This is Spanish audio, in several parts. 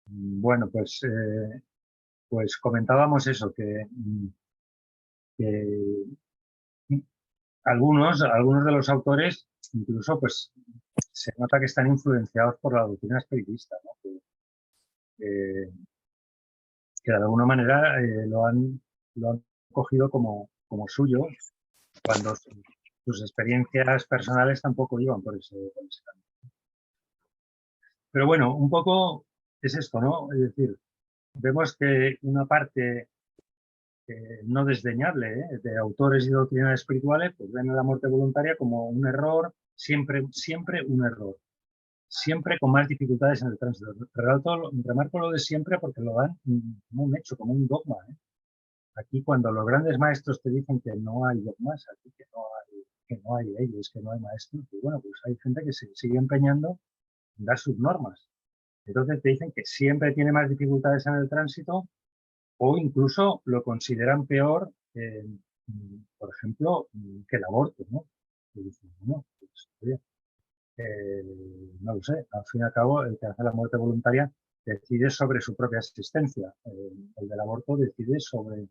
Bueno, pues comentábamos eso, que algunos de los autores incluso pues se nota que están influenciados por la doctrina espiritista, ¿no? Que- que de alguna manera lo han cogido como suyo cuando sus experiencias personales tampoco iban por ese camino. Pero bueno, un poco es esto, ¿no? Es decir, vemos que una parte no desdeñable, de autores y doctrinas espirituales, pues ven la muerte voluntaria como un error, siempre, siempre un error, siempre con más dificultades en el tránsito. Remarco lo de siempre porque lo dan como un hecho, como un dogma. Aquí cuando los grandes maestros te dicen que no hay dogmas, aquí que no hay leyes, que no hay maestros, pues bueno, pues hay gente que se sigue empeñando en dar sus normas. Entonces te dicen que siempre tiene más dificultades en el tránsito o incluso lo consideran peor, por ejemplo, que el aborto, ¿no? Y dicen, bueno, pues, oye, eh, no lo sé, al fin y al cabo, el que hace la muerte voluntaria decide sobre su propia existencia. El del aborto decide sobre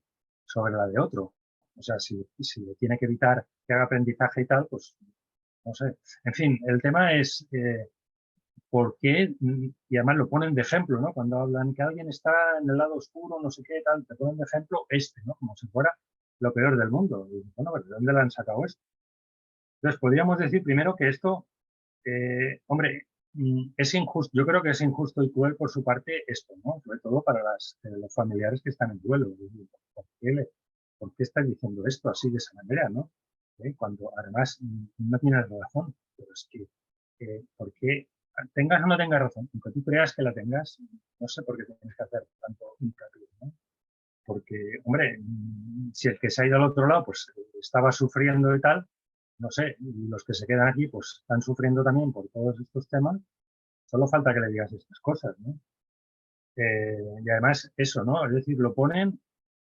la de otro. O sea, si le tiene que evitar que haga aprendizaje y tal, pues no sé. En fin, el tema es por qué, y además lo ponen de ejemplo, ¿no? Cuando hablan que alguien está en el lado oscuro, no sé qué, tal, te ponen de ejemplo ¿no? Como si fuera lo peor del mundo. Y, bueno, ¿de dónde le han sacado esto? Entonces, podríamos decir primero que esto, hombre, es injusto, yo creo que es injusto y cruel por su parte esto, ¿no? Sobre todo para los familiares que están en duelo. ¿Por qué estás diciendo esto así de esa manera, ¿no? Cuando además no tienes razón, pero es que, ¿por qué? Tengas o no tengas razón, aunque tú creas que la tengas, no sé por qué tienes que hacer tanto hincapié, ¿no? Porque, hombre, si el que se ha ido al otro lado, pues estaba sufriendo y tal, no sé, y los que se quedan aquí, pues están sufriendo también por todos estos temas, solo falta que le digas estas cosas, ¿no? Y además eso, ¿no? Es decir, lo ponen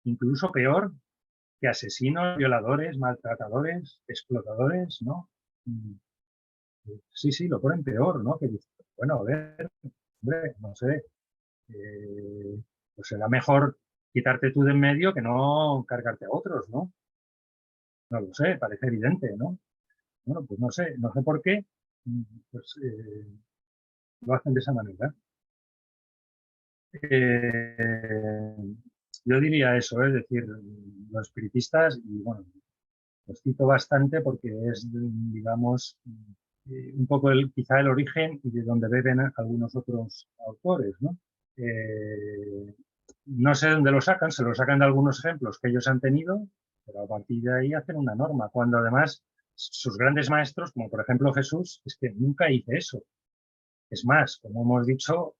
incluso peor que asesinos, violadores, maltratadores, explotadores, ¿no? Mm, Sí, sí, lo ponen peor, ¿no? Que dices, bueno, a ver, hombre, no sé, pues será mejor quitarte tú de en medio que no cargarte a otros, ¿no? No lo sé, parece evidente, ¿no? Bueno, pues no sé por qué, pues lo hacen de esa manera. Eh, yo diría eso, es decir, los espiritistas, y bueno, los cito bastante porque es, digamos, un poco quizá el origen y de donde beben algunos otros autores, ¿no? Eh, no sé dónde lo sacan, se lo sacan de algunos ejemplos que ellos han tenido, pero a partir de ahí hacen una norma, cuando además sus grandes maestros, como por ejemplo Jesús, es que nunca hice eso. Es más, como hemos dicho,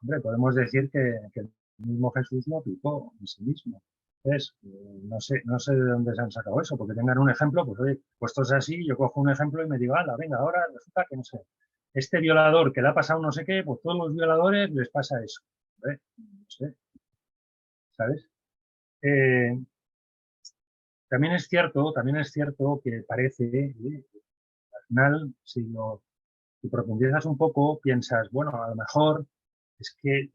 hombre, podemos decir que el mismo Jesús lo aplicó en sí mismo. Entonces, no sé de dónde se han sacado eso, porque tengan un ejemplo, pues oye, puestos así, yo cojo un ejemplo y me digo, ala, venga, ahora resulta que no sé, este violador que le ha pasado no sé qué, pues todos los violadores les pasa eso. No sé, ¿sabes? Eh, también es cierto que parece, al final, si profundizas un poco, piensas, bueno, a lo mejor es que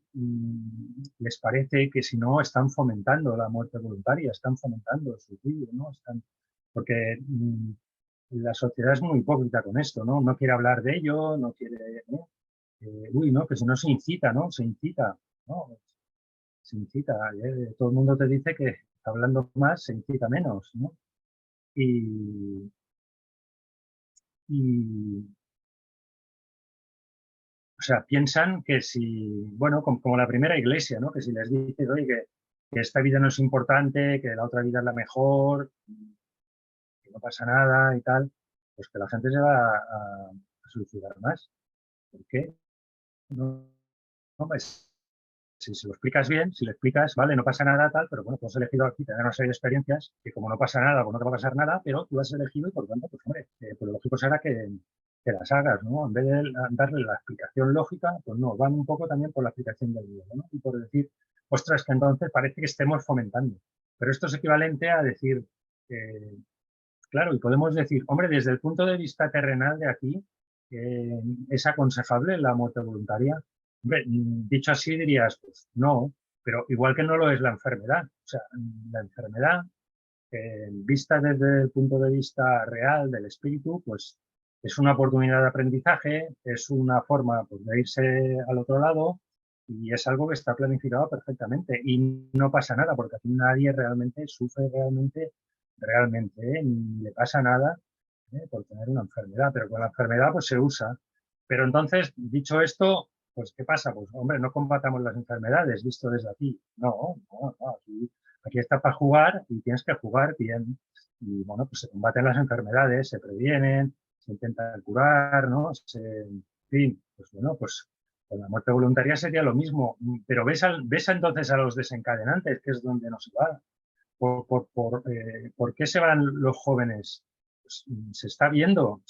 les parece que si no están fomentando la muerte voluntaria, están fomentando el suicidio, ¿no? Porque la sociedad es muy hipócrita con esto, ¿no? No quiere hablar de ello, no quiere, ¿no? ¿no? Que si no se incita, ¿no? Se incita, ¿no? Se incita. Todo el mundo te dice que hablando más se incita menos, ¿no? Y, y, o sea, piensan que si, bueno, como la primera iglesia, ¿no? Que si les dices, oye, que esta vida no es importante, que la otra vida es la mejor, que no pasa nada y tal, pues que la gente se va a suicidar más. ¿Por qué? No, no, si se lo explicas bien, si le explicas, vale, no pasa nada, tal, pero bueno, tú has elegido aquí tener una serie de experiencias que como no pasa nada, pues no te va a pasar nada, pero tú has elegido y por lo tanto, pues hombre, pues lo lógico será que las hagas, ¿no? En vez de darle la explicación lógica, pues no, van un poco también por la explicación del miedo, ¿no? Y por decir, ostras, que entonces parece que estemos fomentando. Pero esto es equivalente a decir, eh, claro, y podemos decir, hombre, desde el punto de vista terrenal de aquí, eh, es aconsejable la muerte voluntaria. Hombre, dicho así dirías, pues no, pero igual que no lo es la enfermedad. O sea, la enfermedad, vista desde el punto de vista real del espíritu, pues es una oportunidad de aprendizaje, es una forma pues, de irse al otro lado y es algo que está planificado perfectamente y no pasa nada porque aquí nadie realmente sufre realmente, ni le pasa nada por tener una enfermedad, pero con la enfermedad pues se usa. Pero entonces, dicho esto, pues ¿qué pasa? Pues hombre, no combatamos las enfermedades visto desde aquí. No, no, no, aquí está para jugar y tienes que jugar bien. Y bueno, pues se combaten las enfermedades, se previenen, se intentan curar, ¿no? En fin, pues bueno, pues con la muerte voluntaria sería lo mismo. Pero ves entonces a los desencadenantes, que es donde nos va. ¿Por qué se van los jóvenes? Pues, se está viendo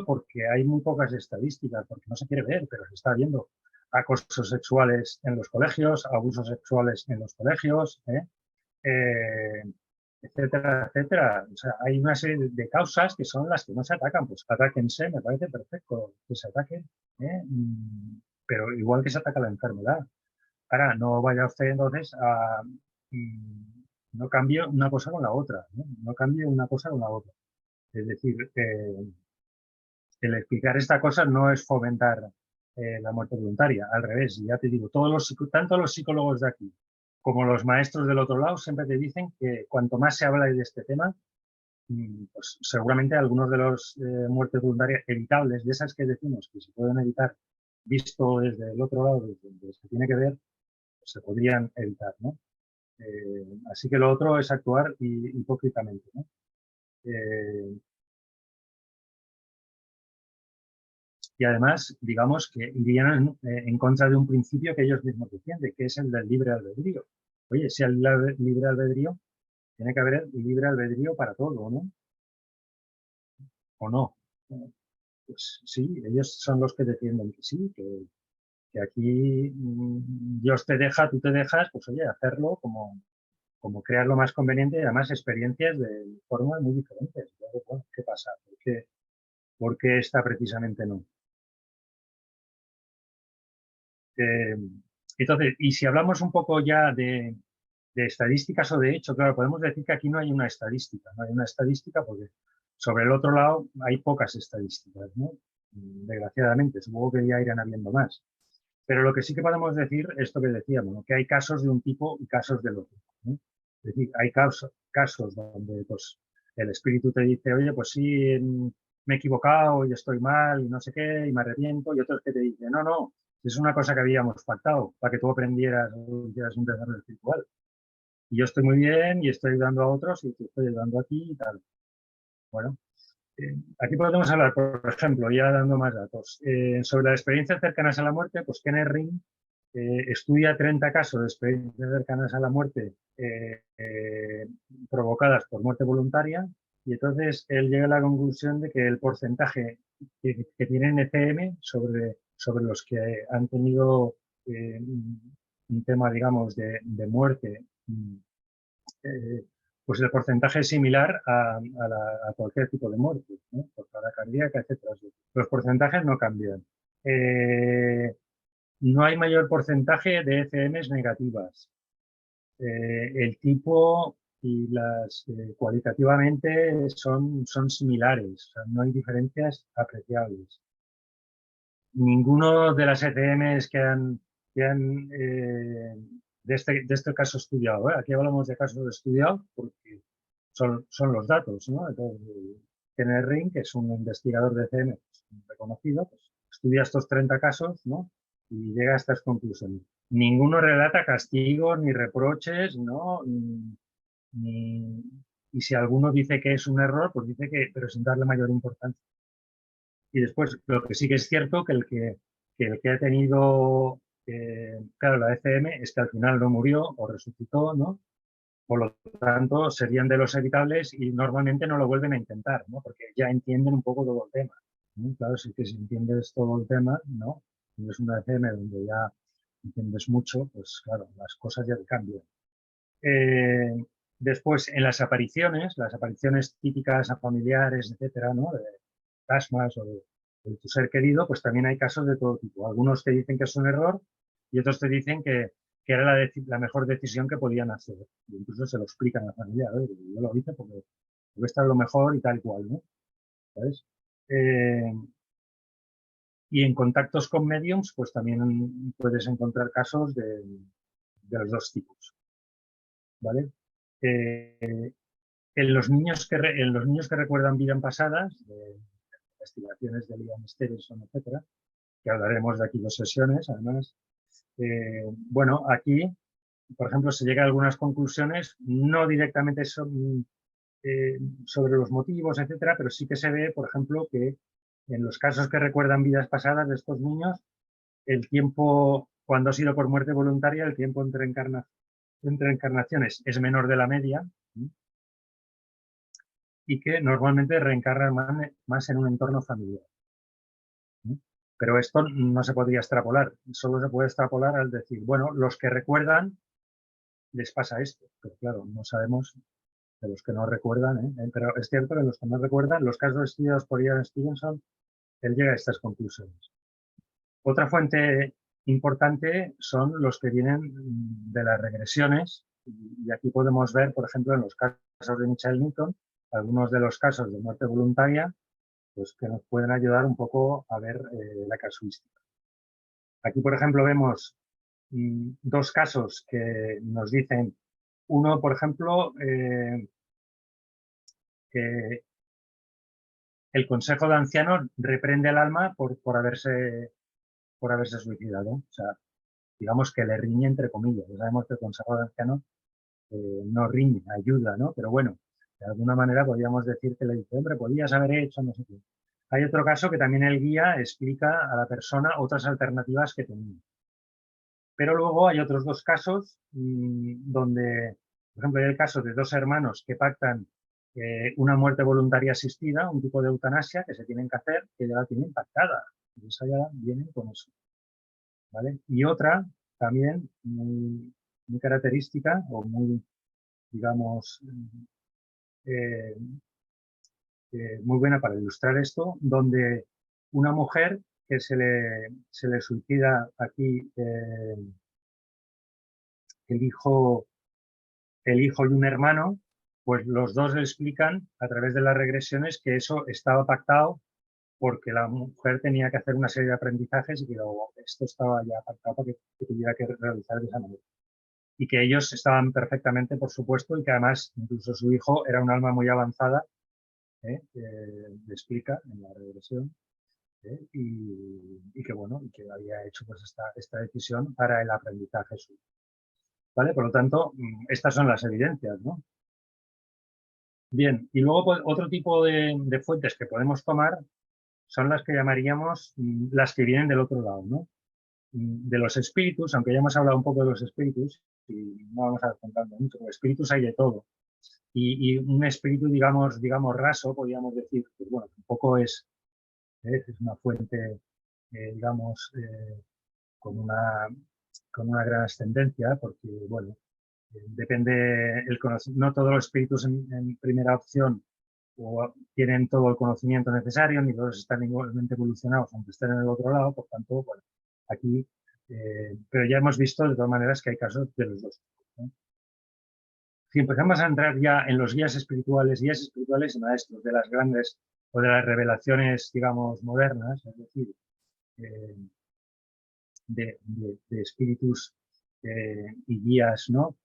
porque hay muy pocas estadísticas, porque no se quiere ver, pero se está viendo acosos sexuales en los colegios, abusos sexuales en los colegios, Eh, etcétera, etcétera. O sea, hay una serie de causas que son las que no se atacan. Pues atáquense, me parece perfecto que se ataquen, pero igual que se ataca la enfermedad. Ahora, no vaya usted entonces a... no cambie una cosa con la otra, ¿no? No cambie una cosa con la otra. Es decir, el explicar esta cosa no es fomentar la muerte voluntaria, al revés, ya te digo, tanto los psicólogos de aquí como los maestros del otro lado siempre te dicen que cuanto más se habla de este tema, pues seguramente algunos de los muertes voluntarias evitables, de esas que decimos que se pueden evitar, visto desde el otro lado, desde donde se tiene que ver, pues se podrían evitar, ¿no? Así que lo otro es actuar hipócritamente, ¿no? Y además, digamos que irían en contra de un principio que ellos mismos defienden, que es el del libre albedrío. Oye, si hay libre albedrío, tiene que haber libre albedrío para todo, ¿no? ¿O no? Pues sí, ellos son los que defienden que sí, que aquí Dios te deja, tú te dejas, pues oye, hacerlo como creas lo más conveniente y además experiencias de formas muy diferentes. Entonces, bueno, ¿qué pasa? ¿Por qué esta precisamente no? Eh, entonces, y si hablamos un poco ya de estadísticas o de hecho, claro, podemos decir que aquí no hay una estadística, no hay una estadística porque sobre el otro lado hay pocas estadísticas, ¿no? Desgraciadamente, supongo que ya irán habiendo más. Pero lo que sí que podemos decir es esto que decíamos, ¿no? Que hay casos de un tipo y casos del otro, ¿no? Es decir, hay casos donde pues, el espíritu te dice, oye, pues sí, me he equivocado y estoy mal y no sé qué, y me arrepiento, y otros que te dicen, no, no, es una cosa que habíamos pactado para que tú aprendieras o hicieras un desarrollo espiritual. Y yo estoy muy bien y estoy ayudando a otros y te estoy ayudando a ti y tal. Bueno, aquí podemos hablar, por ejemplo, ya dando más datos, sobre las experiencias cercanas a la muerte, pues Kenneth Ring estudia 30 casos de experiencias cercanas a la muerte provocadas por muerte voluntaria y entonces él llega a la conclusión de que el porcentaje que tienen ECM sobre los que han tenido un tema, digamos, de muerte eh, pues el porcentaje es similar a cualquier tipo de muerte, ¿no? Por parada cardíaca, etcétera. Los porcentajes no cambian. No hay mayor porcentaje de ECMs negativas. El tipo y las cualitativamente son similares, o sea, no hay diferencias apreciables. Ninguno de las ECMs que han de este caso estudiado, aquí hablamos de casos estudiados porque son los datos, ¿no? Entonces, Kenneth Ring, que es un investigador de ECM reconocido, pues, estudia estos 30 casos, ¿no? Y llega a estas conclusiones. Ninguno relata castigos ni reproches, ¿no? Ni, y si alguno dice que es un error, pues dice pero sin darle mayor importancia. Y después, lo que sí que es cierto, que el que ha tenido, claro, la ECM es que al final no murió o resucitó, ¿no? Por lo tanto, serían de los evitables y normalmente no lo vuelven a intentar, ¿no? Porque ya entienden un poco todo el tema, ¿no? Claro, si que si entiendes todo el tema, ¿no? Si es una ECM donde ya entiendes mucho, pues claro, las cosas ya te cambian. Eh, Después, en las apariciones típicas a familiares, etcétera, ¿no? De plasmas o de de tu ser querido, pues también hay casos de todo tipo. Algunos te dicen que es un error y otros te dicen que era la mejor decisión que podían hacer. Y incluso se lo explican a la familia, yo lo hice porque esta es lo mejor y tal y cual, ¿no? ¿Sabes? Y en contactos con mediums, pues también puedes encontrar casos de los dos tipos, ¿vale? En los niños que recuerdan vidas pasadas, de investigaciones de Liam Stevenson, etcétera, que hablaremos de aquí 2 sesiones, además, bueno, aquí, por ejemplo, se llega a algunas conclusiones, no directamente sobre los motivos, etcétera, pero sí que se ve, por ejemplo, que en los casos que recuerdan vidas pasadas de estos niños, el tiempo, cuando ha sido por muerte voluntaria, el tiempo entre encarnaciones es menor de la media, ¿sí? Y que normalmente reencarnan más en un entorno familiar, ¿sí? Pero esto no se podría extrapolar, solo se puede extrapolar al decir, bueno, los que recuerdan les pasa esto, pero claro, no sabemos de los que no recuerdan, pero es cierto que los que no recuerdan, los casos estudiados por Ian Stevenson, él llega a estas conclusiones. Otra fuente importante son los que vienen de las regresiones, y aquí podemos ver, por ejemplo, en los casos de Michael Newton, algunos de los casos de muerte voluntaria, pues que nos pueden ayudar un poco a ver la casuística. Aquí, por ejemplo, vemos 2 casos que nos dicen, uno, por ejemplo, que el Consejo de Ancianos reprende al alma por haberse suicidado. O sea, digamos que le riñe entre comillas. Ya sabemos que el Consejo de Ancianos no riñe, ayuda, ¿no? Pero bueno, de alguna manera podríamos decir que le dice, hombre, podías haber hecho no sé qué. Hay otro caso que también el guía explica a la persona otras alternativas que tenía. Pero luego hay otros 2 casos donde, por ejemplo, hay el caso de 2 hermanos que pactan una muerte voluntaria asistida, un tipo de eutanasia que se tienen que hacer, que ya la tienen pactada. Y esa ya viene con eso, ¿vale? Y otra también muy característica o muy, digamos, eh, muy buena para ilustrar esto, donde una mujer que se le suicida aquí el hijo y un hermano, pues los 2 le explican a través de las regresiones que eso estaba pactado porque la mujer tenía que hacer una serie de aprendizajes y que esto estaba ya pactado para que tuviera que realizar de esa manera. Y que ellos estaban perfectamente, por supuesto, y que además incluso su hijo era un alma muy avanzada, le explica en la regresión, y que bueno, y que había hecho pues esta decisión para el aprendizaje suyo. ¿Vale? Por lo tanto, estas son las evidencias, ¿no? Bien, y luego pues, otro tipo de fuentes que podemos tomar son las que llamaríamos las que vienen del otro lado, ¿no? De los espíritus, aunque ya hemos hablado un poco de los espíritus, y no vamos a contar mucho, pero espíritus hay de todo. Y un espíritu, digamos raso, podríamos decir, pues bueno, tampoco es una fuente, digamos, con una gran ascendencia, porque, bueno, depende el conocimiento, no todos los espíritus en primera opción o tienen todo el conocimiento necesario, ni todos están igualmente evolucionados, aunque estén en el otro lado, por tanto, bueno, aquí, pero ya hemos visto de todas maneras que hay casos de los 2. ¿No? Si empezamos a entrar ya en los guías espirituales y maestros de las grandes o de las revelaciones, digamos, modernas, es decir, de espíritus y guías, ¿no?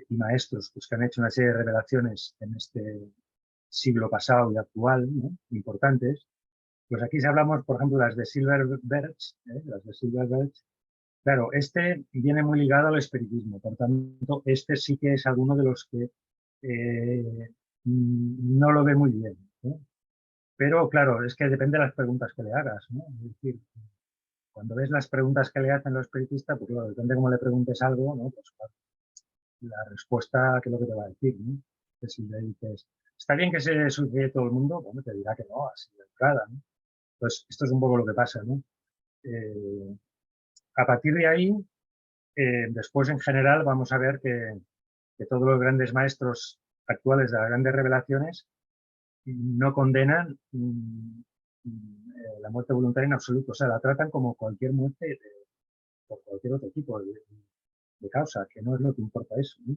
Y maestros pues, que han hecho una serie de revelaciones en este siglo pasado y actual, ¿no? Importantes. Pues aquí si hablamos, por ejemplo, las de Silverberg, las de Silverberg, claro, este viene muy ligado al espiritismo, por tanto, este sí que es alguno de los que no lo ve muy bien, ¿no? Pero claro, es que depende de las preguntas que le hagas, ¿no? Es decir, cuando ves las preguntas que le hacen los espiritistas, pues claro, depende de cómo le preguntes algo, ¿no? Pues claro, la respuesta, ¿qué es lo que te va a decir? ¿No? Que si le dices, ¿está bien que se suicide todo el mundo? Bueno, te dirá que no, así de entrada, ¿no? Pues esto es un poco lo que pasa, ¿no? A partir de ahí, después en general vamos a ver que todos los grandes maestros actuales de las grandes revelaciones no condenan la muerte voluntaria en absoluto. O sea, la tratan como cualquier muerte por cualquier otro tipo de causa, que no es lo que importa eso, ¿no?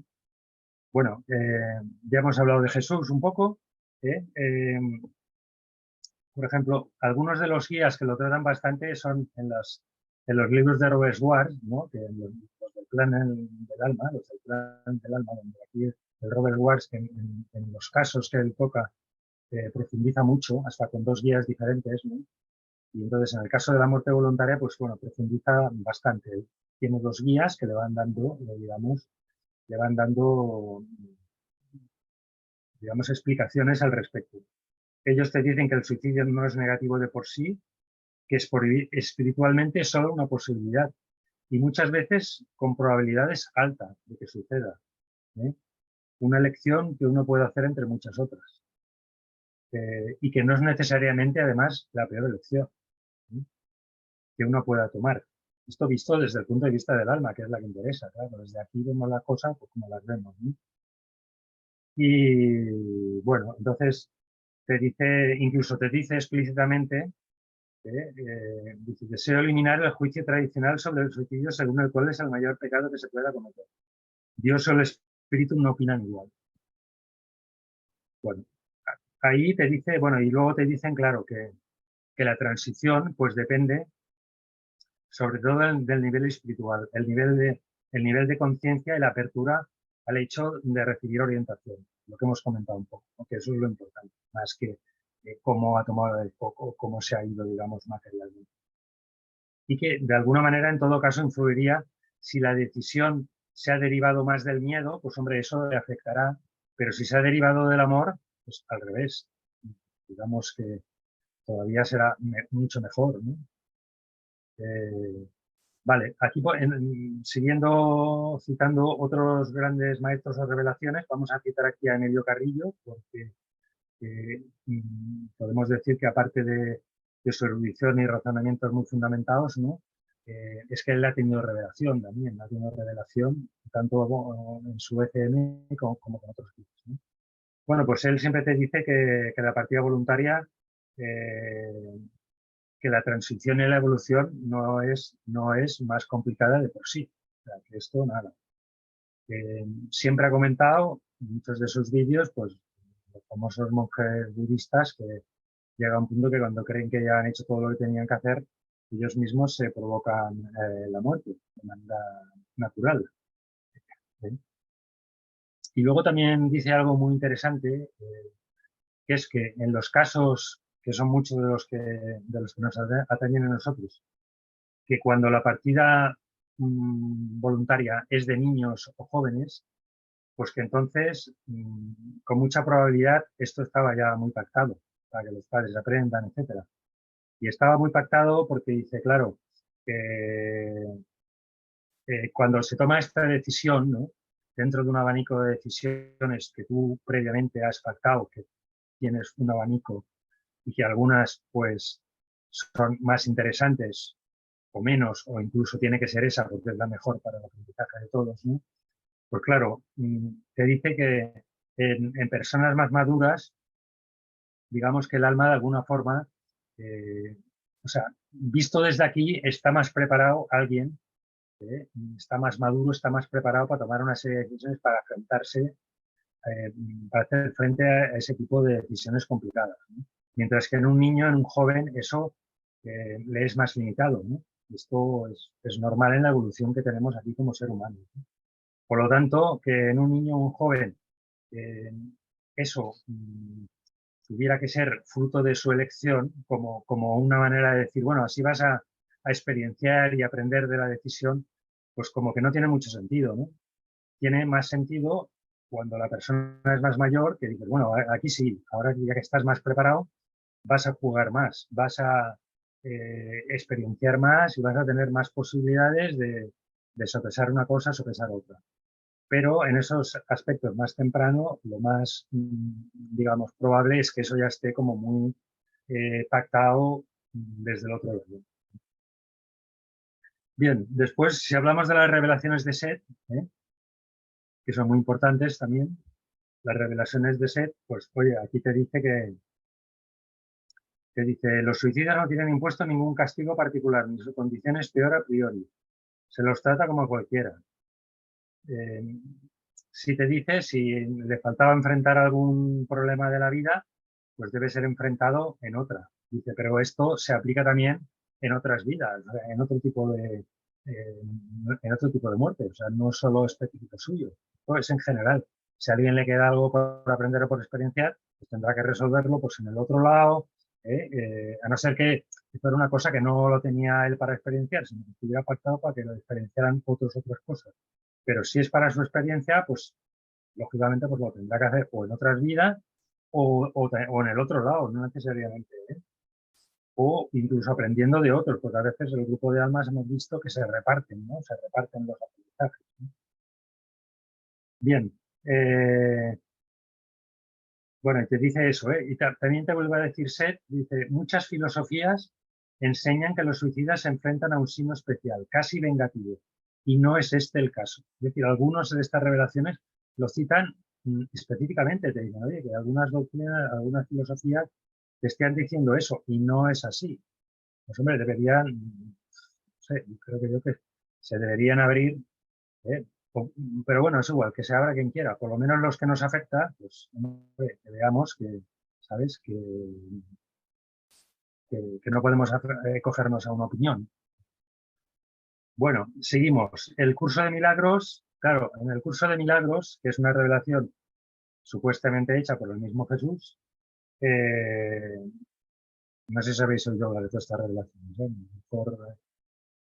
Bueno, ya hemos hablado de Jesús un poco. Por ejemplo, algunos de los guías que lo tratan bastante son en los libros de Robert Schwartz, ¿no? Que los del plan del alma, los del plan del alma, donde aquí el Robert Schwartz, en los casos que él toca, profundiza mucho, hasta con 2 guías diferentes, ¿no? Y entonces, en el caso de la muerte voluntaria, pues bueno, profundiza bastante. Tiene 2 guías que le van dando, digamos, explicaciones al respecto. Ellos te dicen que el suicidio no es negativo de por sí, que es espiritualmente solo una posibilidad y muchas veces con probabilidades altas de que suceda, ¿eh? Una elección que uno puede hacer entre muchas otras, y que no es necesariamente, además, la peor elección, ¿eh? Que uno pueda tomar. Esto visto desde el punto de vista del alma, que es la que interesa, claro. Desde aquí vemos las cosas pues, como las vemos, ¿no? Y bueno, entonces incluso te dice explícitamente dice, deseo eliminar el juicio tradicional sobre el suicidio según el cual es el mayor pecado que se pueda cometer. Dios o el espíritu no opinan igual. Bueno, ahí te dice, bueno, y luego te dicen, claro, que la transición pues depende sobre todo del nivel espiritual, el nivel de conciencia y la apertura al hecho de recibir orientación, lo que hemos comentado un poco, ¿no? Que eso es lo importante, más que cómo ha tomado el foco, cómo se ha ido, digamos, materialmente. Y que de alguna manera, en todo caso, influiría si la decisión se ha derivado más del miedo, pues hombre, eso le afectará, pero si se ha derivado del amor, pues al revés, digamos que todavía será mucho mejor, ¿no? Vale, aquí citando otros grandes maestros o revelaciones, vamos a citar aquí a Emilio Carrillo, porque podemos decir que aparte de su erudición y razonamientos muy fundamentados, ¿no? Es que él ha tenido revelación también, ha tenido revelación tanto en su ECM como con otros tipos, ¿no? Bueno, pues él siempre te dice que la partida voluntaria, que la transición y la evolución no es más complicada de por sí. O sea, que esto nada. Siempre ha comentado en muchos de sus vídeos, pues los famosos monjes budistas que llega a un punto que cuando creen que ya han hecho todo lo que tenían que hacer, ellos mismos se provocan la muerte de manera natural, ¿eh? Y luego también dice algo muy interesante, que es que en los casos, que son muchos de los que nos atañen a nosotros, que cuando la partida voluntaria es de niños o jóvenes, pues que entonces, con mucha probabilidad, esto estaba ya muy pactado para que los padres aprendan, etcétera. Y estaba muy pactado porque dice, claro, que cuando se toma esta decisión, ¿no? Dentro de un abanico de decisiones que tú previamente has pactado, que tienes un abanico y que algunas pues son más interesantes o menos, o incluso tiene que ser esa porque es la mejor para el aprendizaje de todos, ¿no? Pues claro, te dice que en personas más maduras, digamos que el alma de alguna forma, o sea, visto desde aquí, está más preparado alguien, está más maduro, está más preparado para tomar una serie de decisiones para enfrentarse, para hacer frente a ese tipo de decisiones complicadas, ¿no? Mientras que en un niño, en un joven, eso le es más limitado, ¿no? Esto es normal en la evolución que tenemos aquí como ser humano, ¿no? Por lo tanto, que en un niño o un joven eso tuviera que ser fruto de su elección, como una manera de decir, bueno, así vas a experienciar y aprender de la decisión, pues como que no tiene mucho sentido, ¿no? Tiene más sentido cuando la persona es más mayor, que dices, bueno, aquí sí, ahora ya que estás más preparado, vas a jugar más, vas a experienciar más y vas a tener más posibilidades de sopesar una cosa, sopesar otra. Pero en esos aspectos más temprano, lo más, digamos, probable es que eso ya esté como muy pactado desde el otro lado. Bien, después, si hablamos de las revelaciones de Set, que son muy importantes también, las revelaciones de Set, pues oye, aquí te dice que dice, los suicidas no tienen impuesto ningún castigo particular, ni su condición es peor a priori. Se los trata como a cualquiera. Si te dice, si le faltaba enfrentar algún problema de la vida, pues debe ser enfrentado en otra. Dice, pero esto se aplica también en otras vidas, en otro tipo en otro tipo de muerte. O sea, no solo específico suyo, es en general. Si a alguien le queda algo por aprender o por experienciar, pues tendrá que resolverlo pues en el otro lado, a no ser que fuera una cosa que no lo tenía él para experienciar, sino que estuviera pactado para que lo experienciaran otras cosas. Pero si es para su experiencia, pues lógicamente pues lo tendrá que hacer o en otras vidas o en el otro lado, no necesariamente, ¿eh? O incluso aprendiendo de otros, porque a veces el grupo de almas hemos visto que se reparten, ¿no? Se reparten los aprendizajes, ¿no? Bien. Bueno, y te dice eso, ¿eh? Y también te vuelve a decir Seth, dice, muchas filosofías enseñan que los suicidas se enfrentan a un signo especial, casi vengativo, y no es este el caso. Es decir, algunos de estas revelaciones lo citan específicamente, te dicen, oye, que algunas doctrinas, algunas filosofías te están diciendo eso, y no es así. Pues hombre, deberían, no sé, creo que yo que se deberían abrir, ¿eh? Pero bueno, es igual, que se abra quien quiera, por lo menos los que nos afecta, pues hombre, que veamos que, ¿sabes? Que no podemos cogernos a una opinión. Bueno, seguimos. El curso de milagros, claro, en el curso de milagros, que es una revelación supuestamente hecha por el mismo Jesús, no sé si habéis oído hablar de todas estas revelaciones, ¿eh? Mejor,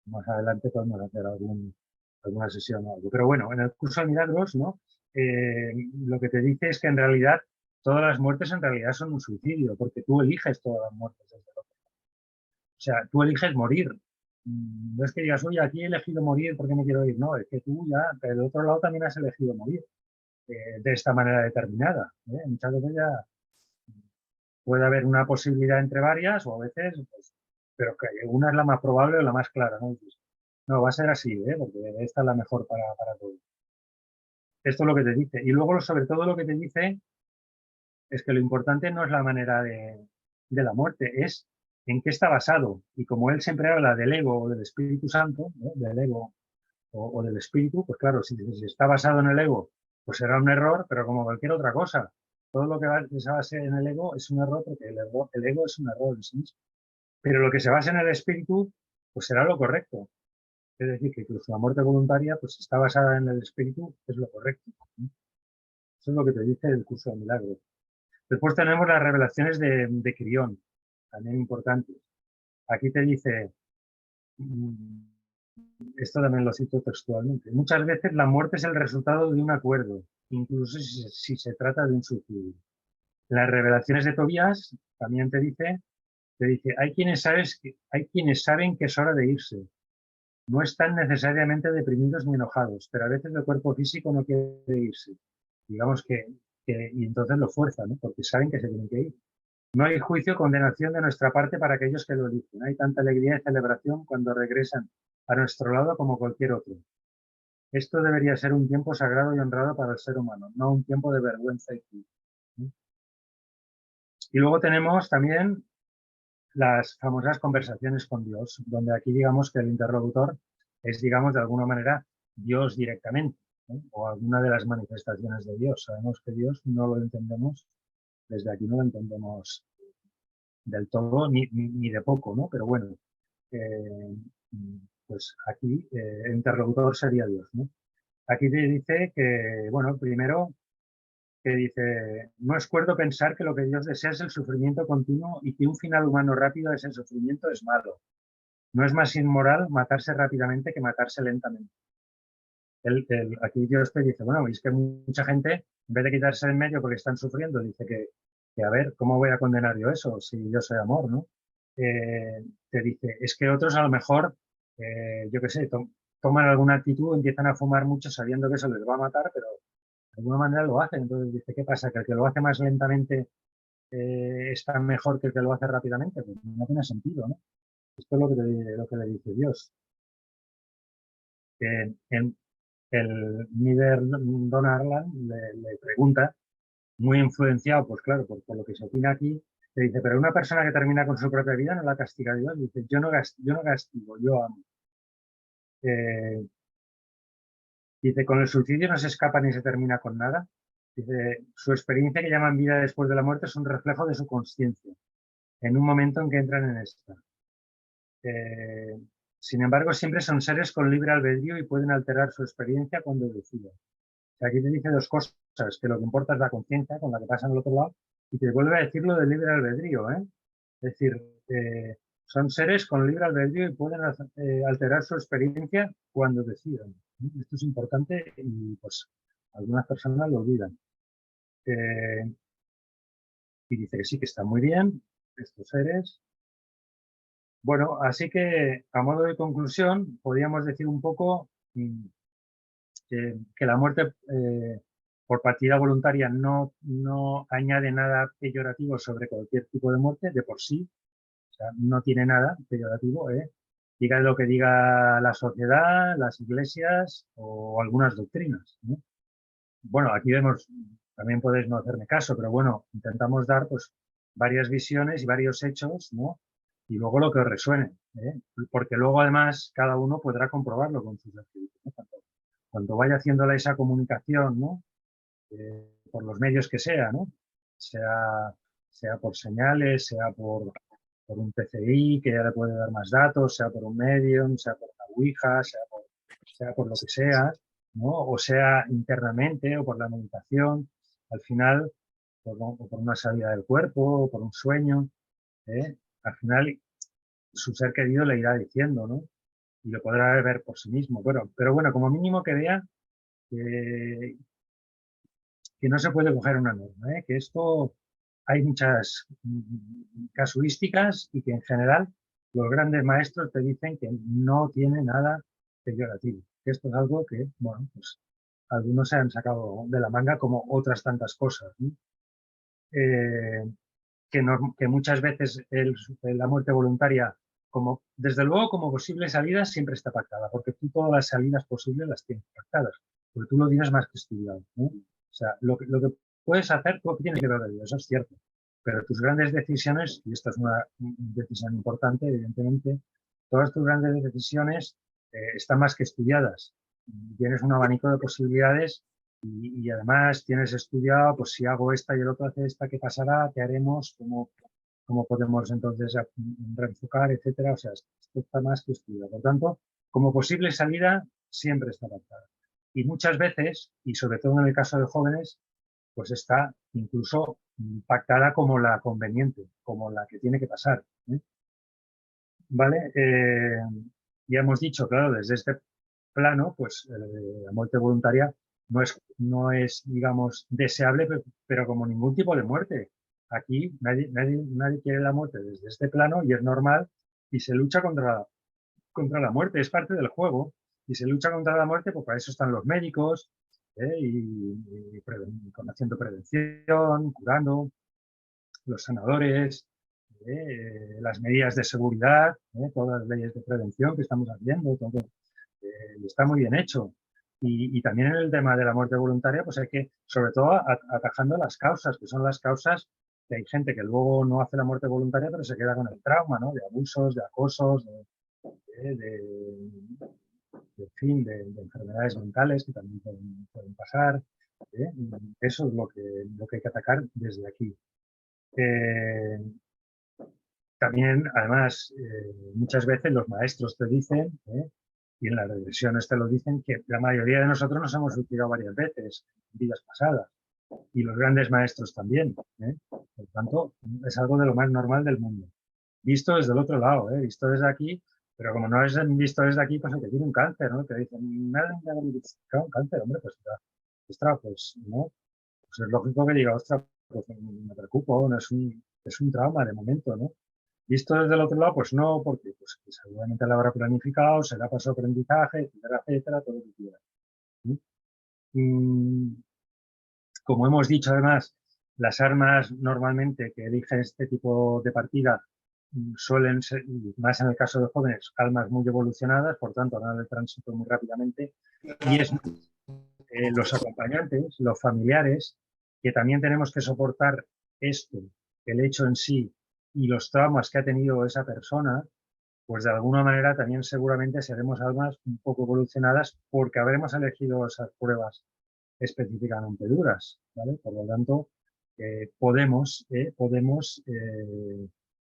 más adelante podemos hacer alguna sesión o algo. Pero bueno, en el curso de milagros, ¿no? Lo que te dice es que en realidad todas las muertes en realidad son un suicidio, porque tú eliges todas las muertes. O sea, tú eliges morir. No es que digas, oye, aquí he elegido morir porque me quiero ir. No, es que tú ya, del otro lado también has elegido morir de esta manera determinada. Muchas veces ya puede haber una posibilidad entre varias o a veces, pues, pero que una es la más probable o la más clara, ¿no? Dices, no, va a ser así, porque esta es la mejor para todos. Esto es lo que te dice. Y luego, sobre todo, lo que te dice es que lo importante no es la manera de la muerte, es en qué está basado. Y como él siempre habla del ego o del Espíritu Santo, ¿no? Del ego o del espíritu, pues claro, si está basado en el ego, pues será un error, pero como cualquier otra cosa. Todo lo que se base en el ego es un error porque el ego es un error en sí mismo. Pero lo que se basa en el espíritu, pues será lo correcto. Es decir, que incluso la muerte voluntaria, pues si está basada en el espíritu, es lo correcto. Eso es lo que te dice el curso de milagros. Después tenemos las revelaciones de Quirión, también importantes. Aquí te dice, esto también lo cito textualmente, muchas veces la muerte es el resultado de un acuerdo, incluso si se trata de un suicidio. Las revelaciones de Tobías también te dice, hay quienes saben que es hora de irse. No están necesariamente deprimidos ni enojados, pero a veces el cuerpo físico no quiere irse. Digamos y entonces lo fuerzan, ¿no? Porque saben que se tienen que ir. No hay juicio o condenación de nuestra parte para aquellos que lo eligen. Hay tanta alegría y celebración cuando regresan a nuestro lado como cualquier otro. Esto debería ser un tiempo sagrado y honrado para el ser humano, no un tiempo de vergüenza y culpa. Y luego tenemos también las famosas conversaciones con Dios, donde aquí digamos que el interlocutor es, digamos, de alguna manera Dios directamente, ¿eh? O alguna de las manifestaciones de Dios. Sabemos que Dios no lo entendemos, desde aquí no lo entendemos del todo ni de poco, ¿no? Pero bueno, eh, pues aquí el interlocutor sería Dios, ¿no? Aquí te dice que, bueno, primero que dice, no es cuerdo pensar que lo que Dios desea es el sufrimiento continuo y que un final humano rápido de ese sufrimiento es malo. No es más inmoral matarse rápidamente que matarse lentamente. Aquí Dios te dice, bueno, es que mucha gente, en vez de quitarse en medio porque están sufriendo, dice que a ver, ¿cómo voy a condenar yo eso si yo soy amor, ¿no? Te dice, es que otros a lo mejor, yo qué sé, toman alguna actitud, empiezan a fumar mucho sabiendo que eso les va a matar, pero de alguna manera lo hacen. Entonces dice, ¿qué pasa? ¿Que el que lo hace más lentamente está mejor que el que lo hace rápidamente? Pues no tiene sentido, ¿no? Esto es lo que le dice Dios. En el líder Don Arlan le pregunta, muy influenciado, pues claro, por lo que se opina aquí, Te dice, pero una persona que termina con su propia vida no la castiga Dios. Dice, yo no castigo, yo amo. Dice, con el suicidio no se escapa ni se termina con nada. Dice, su experiencia que llaman vida después de la muerte es un reflejo de su consciencia, en un momento en que entran en esta. Sin embargo, siempre son seres con libre albedrío y pueden alterar su experiencia cuando deciden. O sea, aquí te dice dos cosas, que lo que importa es la conciencia con la que pasan al otro lado, y te vuelve a decir lo del libre albedrío, ¿eh? Es decir, son seres con libre albedrío y pueden alterar su experiencia cuando decidan. Esto es importante y pues algunas personas lo olvidan. Y dice que sí, que está muy bien estos seres. Bueno, así que a modo de conclusión, podríamos decir un poco que la muerte por partida voluntaria no añade nada peyorativo sobre cualquier tipo de muerte de por sí. O sea, no tiene nada peyorativo, diga lo que diga la sociedad, las iglesias o algunas doctrinas, ¿no? Bueno, aquí vemos, también podéis no hacerme caso, pero bueno, intentamos dar pues varias visiones y varios hechos, ¿no? Y luego lo que os resuene, ¿eh? Porque luego además cada uno podrá comprobarlo con sus actividades, ¿no? Cuando vaya haciéndola esa comunicación, ¿no? Por los medios que sea, ¿no? Sea por señales, sea por un PCI que ya le puede dar más datos, sea por un medium, sea por una Ouija, sea por lo que sea, ¿no? O sea internamente o por la meditación, al final, o por una salida del cuerpo, o por un sueño, al final su ser querido le irá diciendo, ¿no? Y lo podrá ver por sí mismo. Bueno, pero bueno, como mínimo que vea que no se puede coger una norma, que esto hay muchas casuísticas y que en general los grandes maestros te dicen que no tiene nada peyorativo. Que esto es algo que, bueno, pues algunos se han sacado de la manga como otras tantas cosas, ¿no? Que muchas veces la muerte voluntaria, como desde luego como posible salida, siempre está pactada, porque tú todas las salidas posibles las tienes pactadas, porque tú lo tienes más que estudiado, ¿no? O sea, lo que puedes hacer, tú tienes que ver de Dios, eso es cierto, pero tus grandes decisiones, y esta es una decisión importante, evidentemente, todas tus grandes decisiones están más que estudiadas. Tienes un abanico de posibilidades y además tienes estudiado, pues si hago esta y el otro hace esta, ¿qué pasará? ¿Qué haremos? ¿Cómo podemos entonces reenfocar, etcétera? O sea, esto está más que estudiado. Por tanto, como posible salida, siempre está pactada. Y muchas veces, y sobre todo en el caso de jóvenes, pues está incluso pactada como la conveniente, como la que tiene que pasar, ¿eh? ¿Vale? Ya hemos dicho, claro, desde este plano, pues la muerte voluntaria no es, digamos, deseable, pero como ningún tipo de muerte. Aquí nadie quiere la muerte desde este plano y es normal y se lucha contra la muerte, es parte del juego. Y se lucha contra la muerte, pues para eso están los médicos haciendo prevención, curando, los sanadores, las medidas de seguridad, todas las leyes de prevención que estamos haciendo, todo, está muy bien hecho. Y también en el tema de la muerte voluntaria, pues hay que, sobre todo, atajando las causas, que son las causas que hay gente que luego no hace la muerte voluntaria, pero se queda con el trauma, ¿no? De abusos, de acosos, en fin, de enfermedades mentales que también pueden pasar. Eso es lo que hay que atacar desde aquí. También, además, muchas veces los maestros te dicen, y en las regresiones te lo dicen, que la mayoría de nosotros nos hemos suicidado varias veces en vidas pasadas, y los grandes maestros también. Por tanto, es algo de lo más normal del mundo. Visto desde el otro lado, visto desde aquí, pero como no es visto desde aquí, pues el que tiene un cáncer, ¿no? Te dicen, nada, un cáncer, hombre, pues, ostras, pues, ¿no? Pues es lógico que diga, ostras, pues me preocupo, no es un trauma de momento, ¿no? Visto desde el otro lado, pues no, porque pues, seguramente lo habrá planificado, será para su aprendizaje, etcétera, etcétera, todo lo que quiera. Como hemos dicho, además, las armas normalmente que eligen este tipo de partida suelen ser, más en el caso de jóvenes, armas muy evolucionadas, por tanto, harán el tránsito muy rápidamente. Y es los acompañantes, los familiares, que también tenemos que soportar esto el hecho en sí y los traumas que ha tenido esa persona, pues de alguna manera también seguramente seremos almas un poco evolucionadas porque habremos elegido esas pruebas específicamente duras, ¿vale? Por lo tanto, podemos,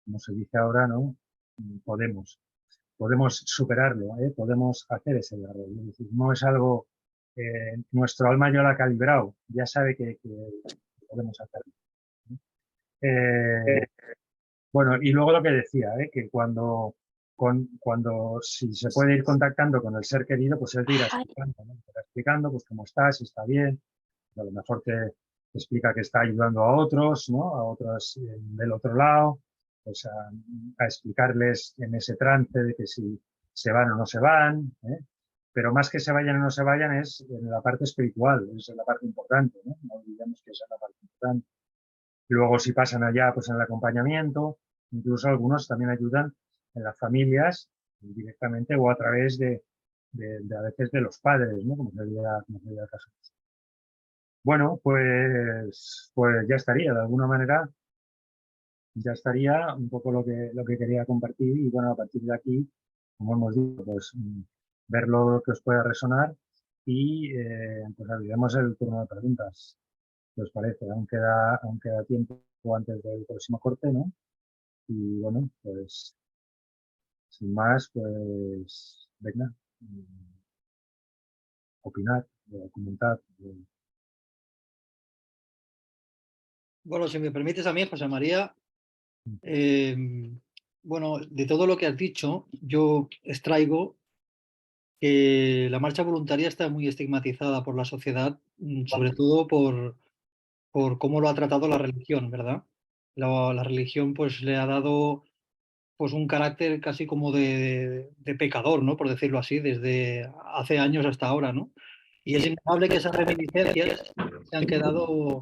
como se dice ahora, ¿no? Podemos superarlo, podemos hacer ese error. Es decir, no es algo, nuestro alma ya lo ha calibrado, ya sabe que podemos hacerlo. Eh, bueno, y luego lo que decía, que cuando si se puede ir contactando con el ser querido, pues él te irá explicando, ¿no? Te irá explicando pues cómo estás, si está bien, a lo mejor te explica que está ayudando a otros, ¿no? A otros del otro lado, pues a explicarles en ese trance de que si se van o no se van, pero más que se vayan o no se vayan es en la parte espiritual, esa es la parte importante, ¿no? No olvidemos que esa es la parte importante. Luego, si pasan allá, pues en el acompañamiento, incluso algunos también ayudan en las familias directamente o a través de a veces de los padres, ¿no? Como sería el caso. Bueno, pues ya estaría, de alguna manera, ya estaría un poco lo que quería compartir y bueno, a partir de aquí, como hemos dicho, pues ver lo que os pueda resonar y pues abriremos el turno de preguntas. ¿Qué os parece? Aún queda tiempo antes del próximo corte, ¿no? Y bueno, pues sin más, pues venga, opinar, comentar. Bueno, si me permites a mí, José María, bueno, de todo lo que has dicho, yo extraigo que la marcha voluntaria está muy estigmatizada por la sociedad, sobre todo por cómo lo ha tratado la religión, ¿verdad? La religión pues le ha dado pues un carácter casi como de pecador, ¿no? Por decirlo así, desde hace años hasta ahora, ¿no? Y es innegable que esas reminiscencias se han quedado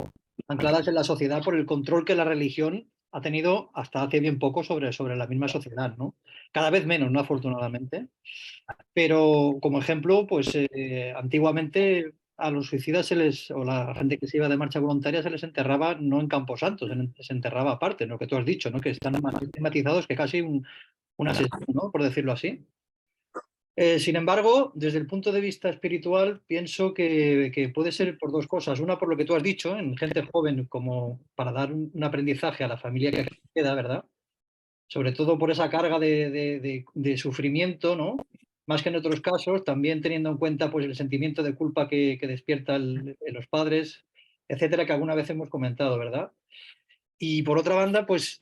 ancladas en la sociedad por el control que la religión ha tenido hasta hace bien poco sobre la misma sociedad, ¿no? Cada vez menos, ¿no? Afortunadamente. Pero como ejemplo, pues antiguamente a los suicidas o la gente que se iba de marcha voluntaria se les enterraba no en Camposantos, se enterraba aparte, lo que tú has dicho, ¿no? Que están más estigmatizados que casi un asesino, ¿no? Por decirlo así. Sin embargo, desde el punto de vista espiritual, pienso que puede ser por dos cosas. Una, por lo que tú has dicho, en gente joven, como para dar un aprendizaje a la familia que queda, ¿verdad? Sobre todo por esa carga de sufrimiento, ¿no? Más que en otros casos, también teniendo en cuenta pues, el sentimiento de culpa que despierta en los padres, etcétera, que alguna vez hemos comentado, ¿verdad? Y por otra banda, pues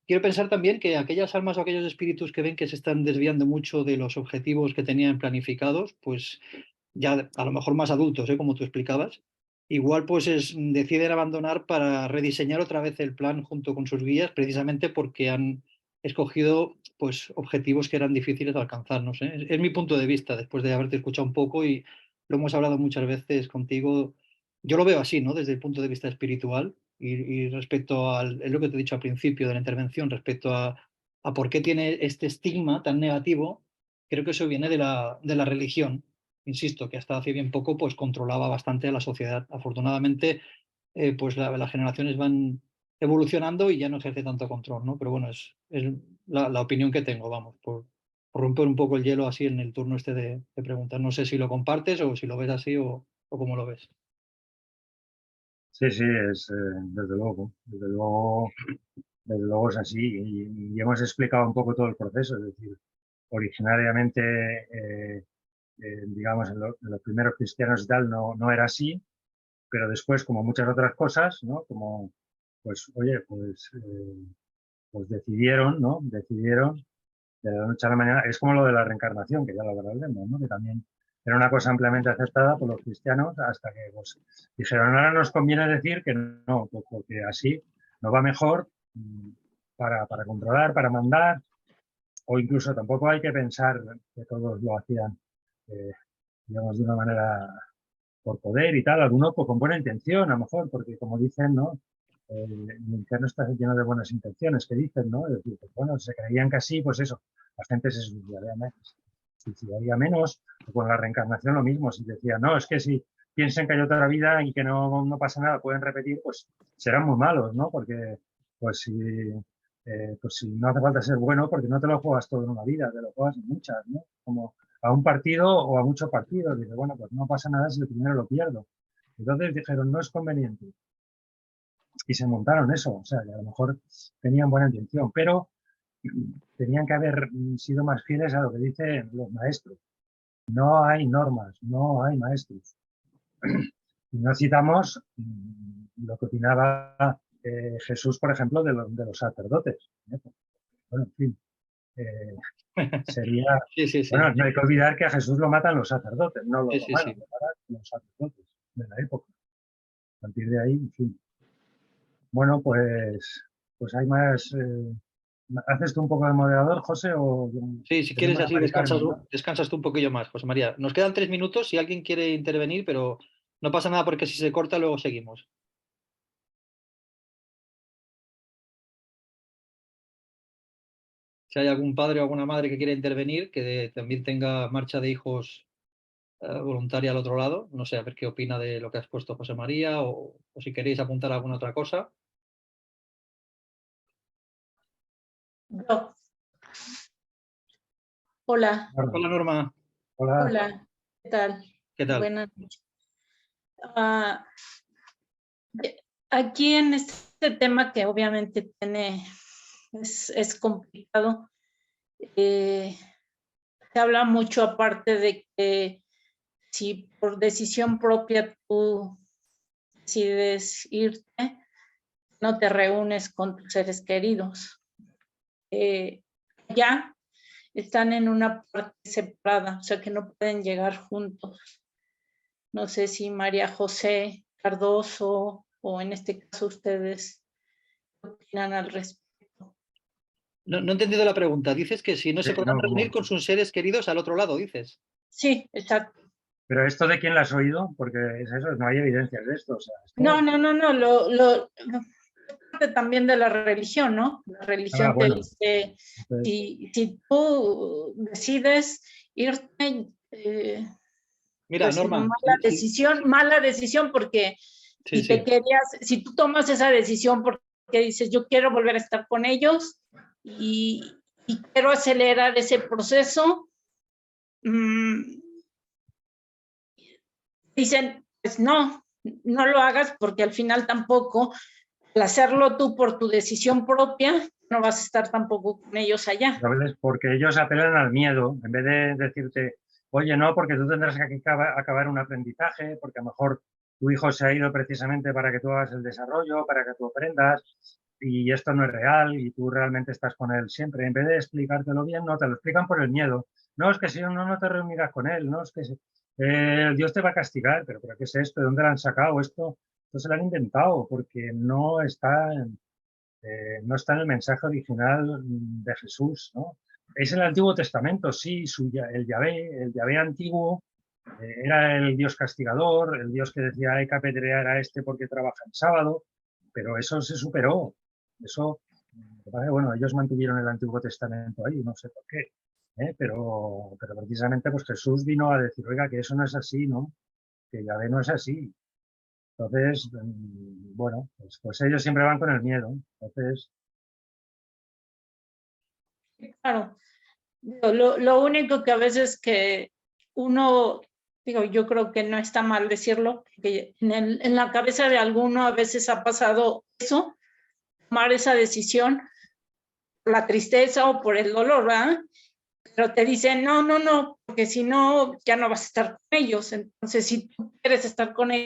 quiero pensar también que aquellas almas o aquellos espíritus que ven que se están desviando mucho de los objetivos que tenían planificados, pues ya a lo mejor más adultos, como tú explicabas, igual pues deciden abandonar para rediseñar otra vez el plan junto con sus guías, precisamente porque han escogido pues objetivos que eran difíciles de alcanzar. No sé. Es mi punto de vista, después de haberte escuchado un poco y lo hemos hablado muchas veces contigo. Yo lo veo así, ¿no? Desde el punto de vista espiritual y respecto es lo que te he dicho al principio de la intervención, respecto a por qué tiene este estigma tan negativo, creo que eso viene de la religión. Insisto, que hasta hace bien poco pues controlaba bastante a la sociedad. Afortunadamente, pues las generaciones van evolucionando y ya no ejerce tanto control, ¿no? Pero bueno, es la opinión que tengo, vamos, por romper un poco el hielo así en el turno este de preguntas. No sé si lo compartes o si lo ves así o cómo lo ves. Sí, sí, es desde luego es así y hemos explicado un poco todo el proceso, es decir, originariamente, digamos, en los primeros cristianos y tal no era así, pero después, como muchas otras cosas, ¿no? Como, pues, oye, pues decidieron, ¿no? Decidieron de la noche a la mañana, es como lo de la reencarnación, que ya lo hablaremos, ¿no? Que también era una cosa ampliamente aceptada por los cristianos hasta que pues, dijeron, ahora nos conviene decir que no, pues porque así nos va mejor para controlar, para mandar, o incluso tampoco hay que pensar que todos lo hacían, eh, digamos, de una manera por poder y tal, algunos pues, con buena intención, a lo mejor, porque como dicen, ¿no? El infierno está lleno de buenas intenciones, que dicen, ¿no? Es decir, pues, bueno, se creían que así, pues eso, la gente se suicidaría menos, o con la reencarnación lo mismo, si decían, no, es que si piensen que hay otra vida y que no pasa nada, pueden repetir, pues serán muy malos, ¿no? Porque pues si no hace falta ser bueno, porque no te lo juegas todo en una vida, te lo juegas en muchas, ¿no? Como a un partido o a muchos partidos. Dice, bueno, pues no pasa nada si el primero lo pierdo. Entonces dijeron, no es conveniente. Y se montaron eso. O sea, que a lo mejor tenían buena intención, pero tenían que haber sido más fieles a lo que dicen los maestros. No hay normas, no hay maestros. Y no citamos lo que opinaba Jesús, por ejemplo, de los sacerdotes. Bueno, en fin, sería... Sí, sí, sí. Bueno, no hay que olvidar que a Jesús lo matan los sacerdotes, no los Sí, romanos, sí. lo matan los sacerdotes de la época. A partir de ahí, en fin. Bueno, pues hay más... ¿Haces tú un poco de moderador, José? O Sí, si quieres así descansas tú un poquillo más, José María. Nos quedan 3 minutos si alguien quiere intervenir, pero no pasa nada porque si se corta luego seguimos. Si hay algún padre o alguna madre que quiera intervenir, que también tenga marcha de hijos voluntaria al otro lado, no sé, a ver qué opina de lo que has puesto José María o si queréis apuntar alguna otra cosa. Yo. Hola. Hola, Norma. Hola. Hola. ¿Qué tal? ¿Qué tal? Buenas noches. Aquí en este tema que obviamente es complicado, se habla mucho aparte de que si por decisión propia tú decides irte, no te reúnes con tus seres queridos. Ya están en una parte separada, o sea que no pueden llegar juntos. No sé si María José Cardoso o en este caso ustedes opinan al respecto. No he entendido la pregunta. Dices que si no se podrán reunir con sus seres queridos al otro lado, dices. Sí, exacto. ¿Pero esto de quién lo has oído? Porque es eso, no hay evidencias de esto. O sea, esto... No, parte también de la religión, ¿no? La religión te dice, si tú decides irte, mira, pues Norma, mala decisión porque si tú tomas esa decisión porque dices, yo quiero volver a estar con ellos y quiero acelerar ese proceso, dicen, pues no lo hagas porque al final tampoco, al hacerlo tú por tu decisión propia, no vas a estar tampoco con ellos allá. Porque ellos apelan al miedo, en vez de decirte, oye, no, porque tú tendrás que acabar un aprendizaje, porque a lo mejor tu hijo se ha ido precisamente para que tú hagas el desarrollo, para que tú aprendas, y esto no es real, y tú realmente estás con él siempre. En vez de explicártelo bien, no, te lo explican por el miedo. No, es que si no te reunirás con él, no, es que Dios te va a castigar, pero ¿qué es esto? ¿De dónde lo han sacado esto? Esto se lo han inventado, porque no está en el mensaje original de Jesús, ¿no? Es el Antiguo Testamento, sí, el Yahvé antiguo era el Dios castigador, el Dios que decía hay que apedrear a este porque trabaja el sábado, pero eso se superó. Eso, bueno, ellos mantuvieron el Antiguo Testamento ahí, no sé por qué, pero precisamente pues Jesús vino a decir, oiga, que eso no es así, ¿no? Que Yahvé no es así. Entonces, bueno, pues ellos siempre van con el miedo. Entonces... Claro. Lo único que a veces que uno, yo creo que no está mal decirlo, que en la cabeza de alguno a veces ha pasado eso, tomar esa decisión, por la tristeza o por el dolor, ¿verdad? Pero te dicen, no, porque si no, ya no vas a estar con ellos. Entonces, si tú quieres estar con ellos,